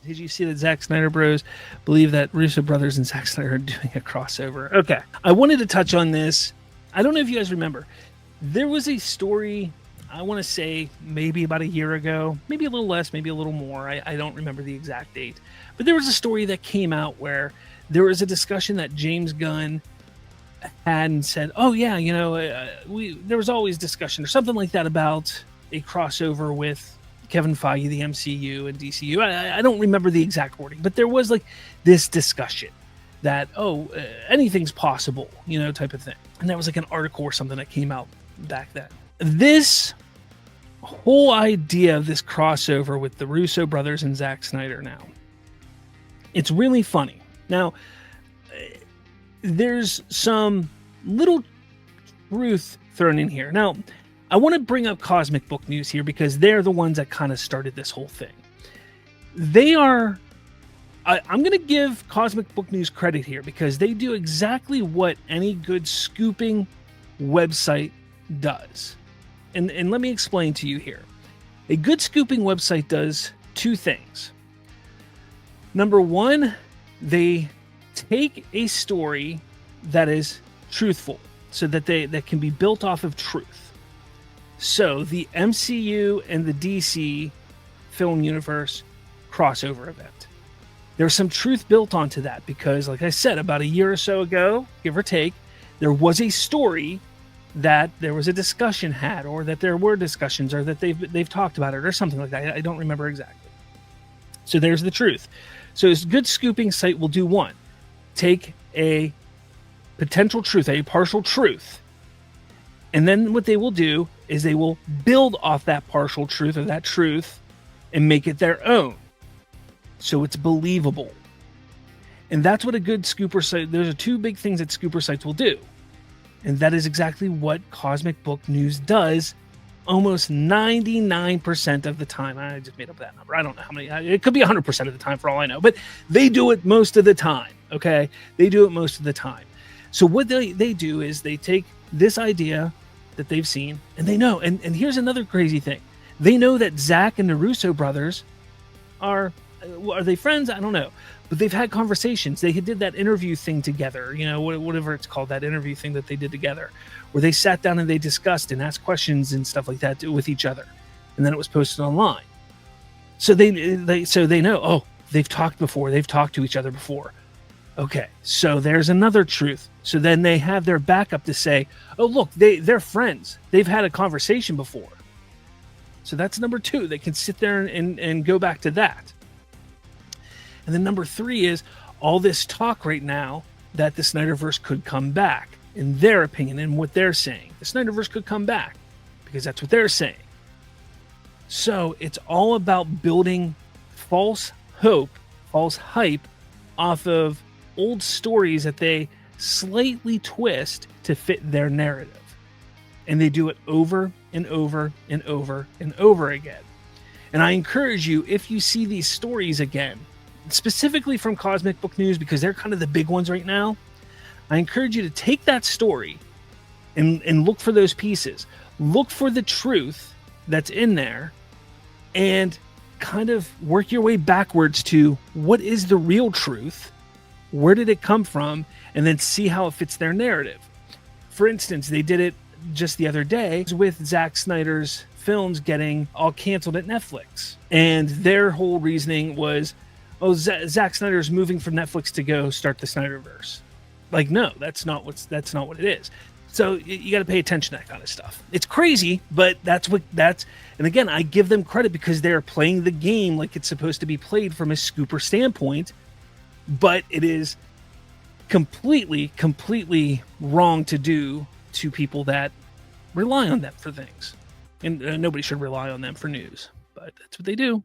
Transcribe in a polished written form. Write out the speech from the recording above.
Did you see that Snyder Bros believe that Russo brothers and Zack Snyder are doing a crossover? Okay. I wanted to touch on this. I don't know if you guys remember. There was a story, I want to say maybe about a year ago, maybe a little less, maybe a little more. I don't remember the exact date. But there was a story that came out where there was a discussion that James Gunn had and said, oh, yeah, you know, there was always discussion or something like that about a crossover with Kevin Feige, the MCU, and DCU. I don't remember the exact wording, but there was like this discussion that, anything's possible, you know, type of thing. And that was like an article or something that came out back then. This whole idea of this crossover with the Russo brothers and Zack Snyder now, it's really funny. Now, there's some little truth thrown in here. Now, I want to bring up Cosmic Book News here because they're the ones that kind of started this whole thing. They are... I'm going to give Cosmic Book News credit here because they do exactly what any good scooping website does. And let me explain to you here. A good scooping website does two things. Number one, they take a story that is truthful so that that can be built off of truth. So the MCU and the DC film universe crossover event. There's some truth built onto that because, like I said, about a year or so ago, give or take, there was a story that there was a discussion had, or that there were discussions, or that they've talked about it, or something like that. I don't remember exactly. So there's the truth. So a good scooping site will do one: take a potential truth, a partial truth, and then what they will do is they will build off that partial truth or that truth and make it their own. So it's believable. And that's what a good scooper site, there's two big things that scooper sites will do. And that is exactly what Cosmic Book News does almost 99% of the time. I just made up that number. I don't know how many. It could be 100% of the time for all I know. But they do it most of the time, okay? They do it most of the time. So what they do is they take this idea that they've seen, and they know. And here's another crazy thing. They know that Zack and the Russo brothers are they friends? I don't know. But they've had conversations. They did that interview thing together, you know, whatever it's called, that interview thing that they did together, where they sat down and they discussed and asked questions and stuff like that with each other. And then it was posted online. So they know, oh, they've talked before. They've talked to each other before. Okay, so there's another truth. So then they have their backup to say, oh, look, they're friends. They've had a conversation before. So that's number two. They can sit there and go back to that. And then number three is all this talk right now that the SnyderVerse could come back, in their opinion and what they're saying. The SnyderVerse could come back because that's what they're saying. So it's all about building false hope, false hype off of old stories that they slightly twist to fit their narrative. And they do it over and over and over and over again. And I encourage you, if you see these stories again, specifically from Cosmic Book News, because they're kind of the big ones right now, I encourage you to take that story and look for those pieces. Look for the truth that's in there and kind of work your way backwards to what is the real truth, where did it come from, and then see how it fits their narrative. For instance, they did it just the other day with Zack Snyder's films getting all canceled at Netflix. And their whole reasoning was, oh, Zack Snyder's moving from Netflix to go start the SnyderVerse. Like, no, that's not what it is. So you got to pay attention to that kind of stuff. It's crazy, but and again, I give them credit because they're playing the game like it's supposed to be played from a scooper standpoint, but it is completely wrong to do to people that rely on them for things. And nobody should rely on them for news, but that's what they do.